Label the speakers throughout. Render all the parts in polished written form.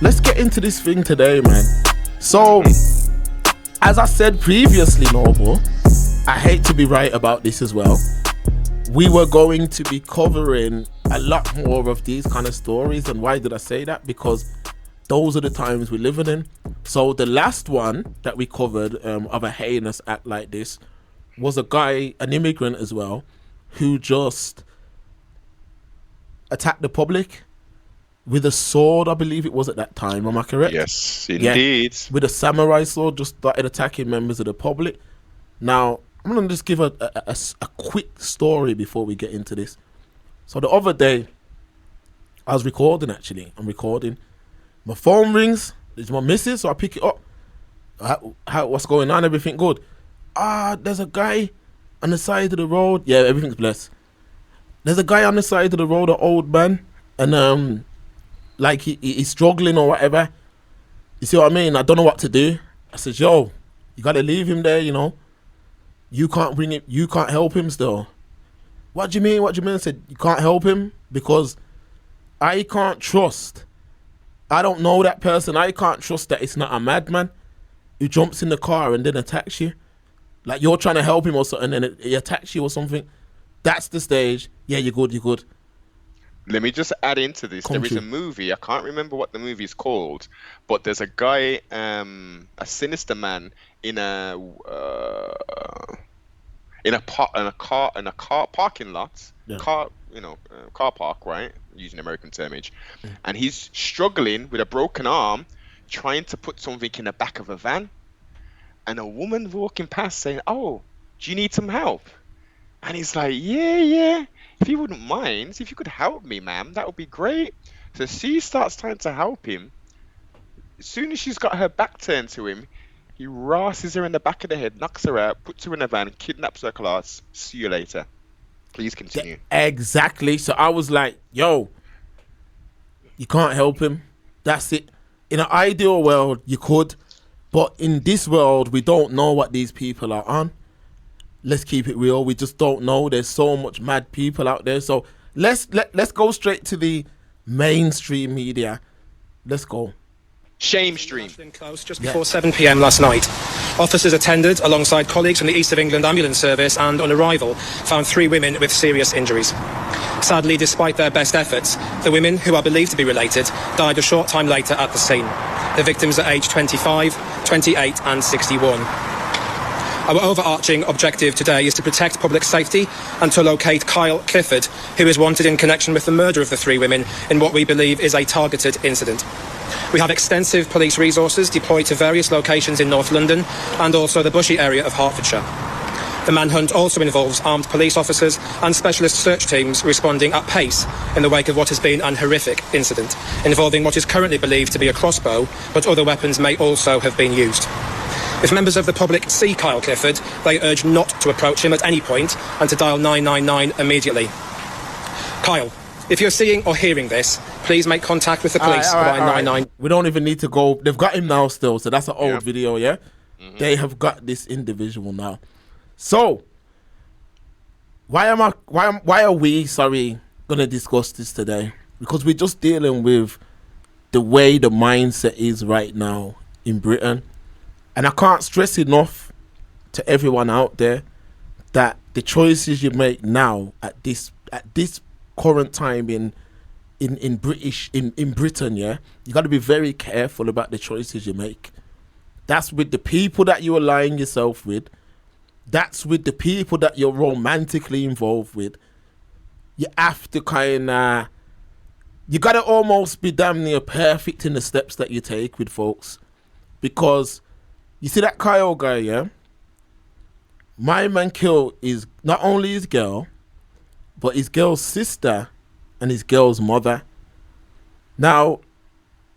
Speaker 1: let's get into this thing today, man. So, as I said previously, Noble, I hate to be right about this as well. We were going to be covering a lot more of these kind of stories. And why did I say that? Because those are the times we're living in. So the last one that we covered of a heinous act like this was a guy, an immigrant as well, who just attacked the public with a sword, I believe it was at that time. Am I correct?
Speaker 2: Yes, indeed.
Speaker 1: Yeah, with a samurai sword, just started attacking members of the public. Now, I'm going to just give a quick story before we get into this. So the other day, I was recording, actually. I'm recording. My phone rings. It's my missus, so I pick it up. What's going on? Everything good? There's a guy on the side of the road. Yeah, everything's blessed. There's a guy on the side of the road, an old man, and like he's struggling or whatever. You see what I mean? I don't know what to do. I said, yo, you gotta leave him there, you know. You can't bring him. You can't help him still. What do you mean? What do you mean? I said, you can't help him because I can't trust. I don't know that person. I can't trust that it's not a madman who jumps in the car and then attacks you. Like you're trying to help him or something and he attacks you or something. That's the stage. Yeah, you're good, you're good.
Speaker 2: Let me just add into this. There is a movie, I can't remember what the movie is called, but there's a guy, a sinister man in a car parking lot,
Speaker 1: Yeah.
Speaker 2: car park, right? Using American termage, and he's struggling with a broken arm, trying to put something in the back of a van, and a woman walking past saying, "Oh, do you need some help?" And he's like, "Yeah. If you wouldn't mind, if you could help me, ma'am, that would be great." So she starts trying to help him. As soon as she's got her back turned to him, he rasses her in the back of the head, knocks her out, puts her in a van, kidnaps her class. See you later. Please continue.
Speaker 1: Exactly. So I was like, yo, you can't help him. That's it. In an ideal world, you could. But in this world, we don't know what these people are on. Let's keep it real. We just don't know. There's so much mad people out there. So let's go straight to the mainstream media. Let's go.
Speaker 2: Shame stream.
Speaker 3: Close just before 7 p.m. last night. Officers attended alongside colleagues from the East of England Ambulance Service and on arrival found 3 women with serious injuries. Sadly, despite their best efforts, the women, who are believed to be related, died a short time later at the scene. The victims are aged 25, 28 and 61. Our overarching objective today is to protect public safety and to locate Kyle Clifford, who is wanted in connection with the murder of the 3 women in what we believe is a targeted incident. We have extensive police resources deployed to various locations in North London and also the Bushy area of Hertfordshire. The manhunt also involves armed police officers and specialist search teams responding at pace in the wake of what has been an horrific incident involving what is currently believed to be a crossbow, but other weapons may also have been used. If members of the public see Kyle Clifford, they urge not to approach him at any point and to dial 999 immediately. Kyle, if you're seeing or hearing this, please make contact with the police via 99.
Speaker 1: We don't even need to go. They've got him now still, so that's an old video, yeah? Mm-hmm. They have got this individual now. So, why are we gonna discuss this today? Because we're just dealing with the way the mindset is right now in Britain. And I can't stress enough to everyone out there that the choices you make now at this current time in Britain, yeah, you got to be very careful about the choices you make. That's with the people that you align yourself with. That's with the people that you're romantically involved with. You have to you got to almost be damn near perfect in the steps that you take with folks. Because you see that Kyle guy, yeah? My man killed is not only his girl, but his girl's sister and his girl's mother. Now,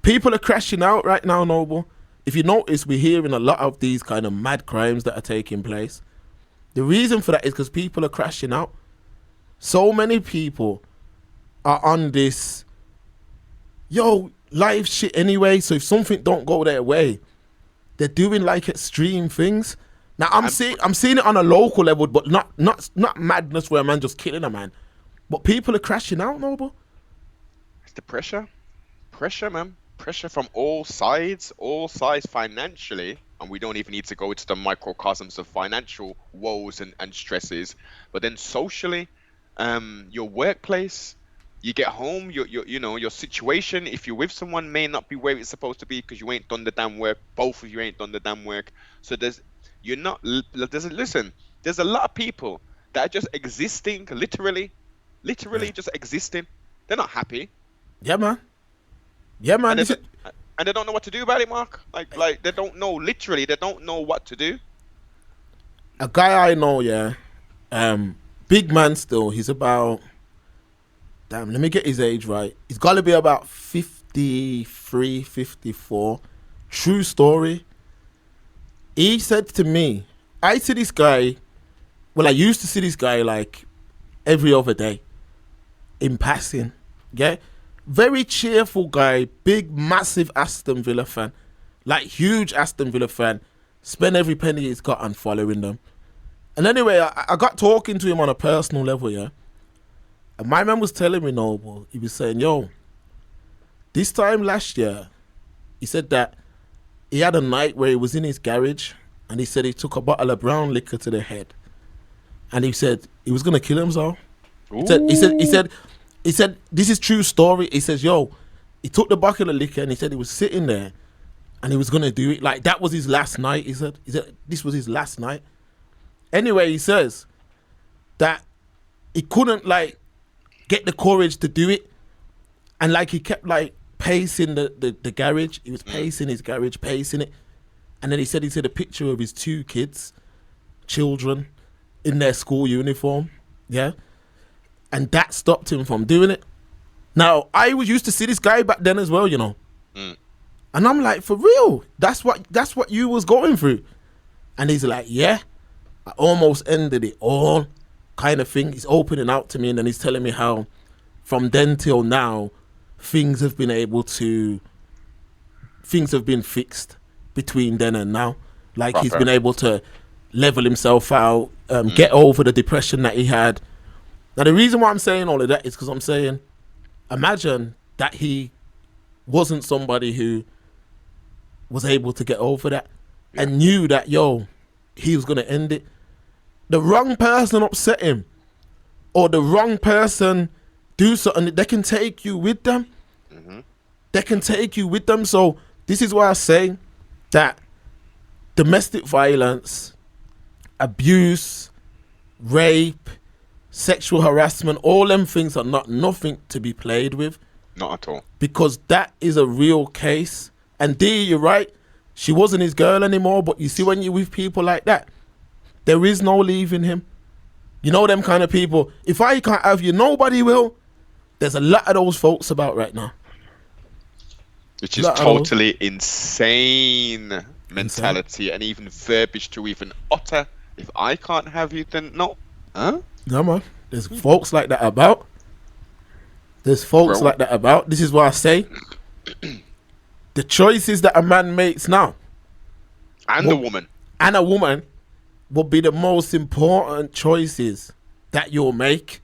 Speaker 1: people are crashing out right now, Noble. If you notice, we're hearing a lot of these kind of mad crimes that are taking place. The reason for that is because people are crashing out. So many people are on this, live shit anyway, so if something don't go their way, they're doing like extreme things. Now I'm seeing it on a local level, but not madness where a man just killing a man. But people are crashing out, Noble.
Speaker 2: It's the pressure, man. pressure from all sides financially, and we don't even need to go into the microcosms of financial woes and stresses, but then socially, your workplace, you get home, your situation, if you're with someone, may not be where it's supposed to be because you ain't done the damn work. Both of you ain't done the damn work. So there's a lot of people that are just existing, literally just existing. They're not happy.
Speaker 1: Yeah, man. Yeah, man.
Speaker 2: And they don't know what to do about it, Mark. Like they don't know. Literally, they don't know what to do.
Speaker 1: A guy I know, yeah, big man still. He's about, damn, let me get his age right. He's got to be about 53, 54. True story. He said to me, I used to see this guy like every other day in passing. Yeah. Very cheerful guy, big, massive Aston Villa fan. Like, huge Aston Villa fan. Spend every penny he's got on following them. And anyway, I got talking to him on a personal level, yeah. And my man was telling me, Noble, he was saying, yo, this time last year, he said that he had a night where he was in his garage and he said he took a bottle of brown liquor to the head. And he said he was going to kill himself. He said, this is true story. He says, yo, he took the bucket of liquor and he said he was sitting there and he was going to do it. Like, that was his last night. He said this was his last night. Anyway, he says that he couldn't, like, get the courage to do it. And, like, he kept, like, pacing the garage. He was pacing his garage, pacing it. And then he said a picture of his two children, in their school uniform. Yeah. And that stopped him from doing it. Now, I was used to see this guy back then as well, you know. And I'm like, for real? That's what you was going through? And he's like, yeah. I almost ended it all, kind of thing. He's opening out to me and then he's telling me how from then till now, things have been fixed between then and now. Like, he's been able to level himself out, get over the depression that he had. Now, the reason why I'm saying all of that is because I'm saying, imagine that he wasn't somebody who was able to get over that and knew that, yo, he was going to end it. The wrong person upset him or the wrong person do something, they can take you with them. They can take you with them. So this is why I say that domestic violence, abuse, rape, sexual harassment, all them things are nothing to be played with.
Speaker 2: Not at all. Because
Speaker 1: that is a real case. And D, you're right. She wasn't his girl anymore. But you see, when you're with people like that, there is no leaving him. You know them kind of people. If I can't have you, nobody will. There's a lot of those folks about right now.
Speaker 2: Which is totally insane mentality and even verbiage to even utter. If I can't have you, then no. Huh?
Speaker 1: No, man. There's folks like that about. This is why I say the choices that a man makes now
Speaker 2: and a woman
Speaker 1: will be the most important choices that you'll make,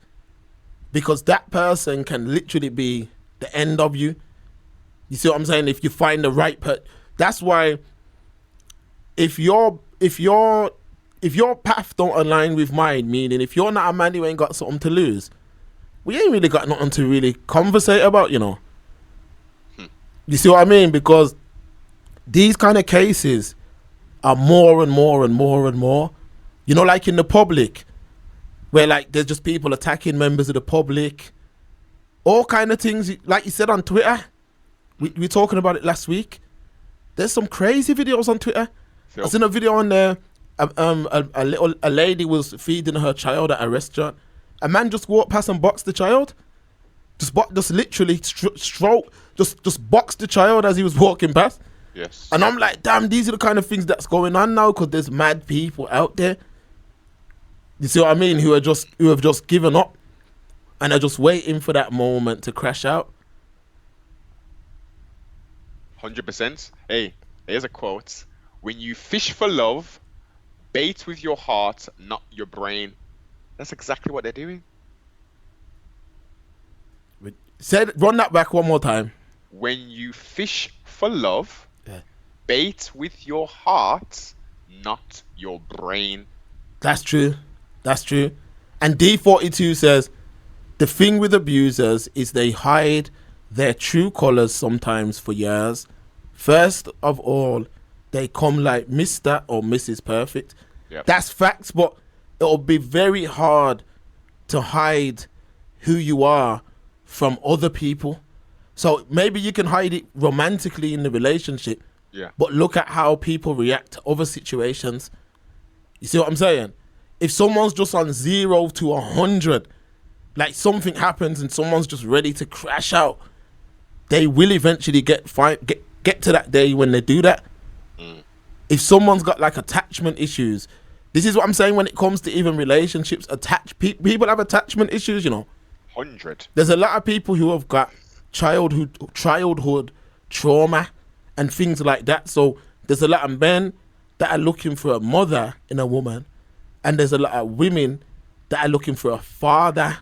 Speaker 1: because that person can literally be the end of you. You see what I'm saying? If you find the right that's why if your path don't align with mine, meaning if you're not a man who ain't got something to lose, we ain't really got nothing to really conversate about, you know. You see what I mean? Because these kind of cases are more and more and more and more. You know, like in the public, where like there's just people attacking members of the public, all kind of things. Like you said on Twitter, we were talking about it last week. There's some crazy videos on Twitter. I seen a video on there. A lady was feeding her child at a restaurant. A man just walked past and boxed the child. Just literally just boxed the child as he was walking past.
Speaker 2: Yes.
Speaker 1: And I'm like, damn, these are the kind of things that's going on now, because there's mad people out there. You see what I mean? Who have just given up and are just waiting for that moment to crash out.
Speaker 2: 100%. Hey, here's a quote. When you fish for love, bait with your heart, not your brain. That's exactly what they're doing.
Speaker 1: Run that back one more time.
Speaker 2: When you fish for love,
Speaker 1: Yeah.
Speaker 2: bait with your heart, not your brain.
Speaker 1: That's true. That's true. And D42 says the thing with abusers is they hide their true colors sometimes for years. First of all, they come like Mr. or Mrs. Perfect.
Speaker 2: Yep.
Speaker 1: That's facts, but it'll be very hard to hide who you are from other people. So maybe you can hide it romantically in the relationship,
Speaker 2: Yeah.
Speaker 1: but look at how people react to other situations. You see what I'm saying? If someone's just on 0 to 100, like something happens and someone's just ready to crash out, they will eventually get to that day when they do that. If someone's got like attachment issues, this is what I'm saying when it comes to even relationships. People have attachment issues, you know.
Speaker 2: 100.
Speaker 1: There's a lot of people who have got childhood trauma and things like that. So there's a lot of men that are looking for a mother in a woman, and there's a lot of women that are looking for a father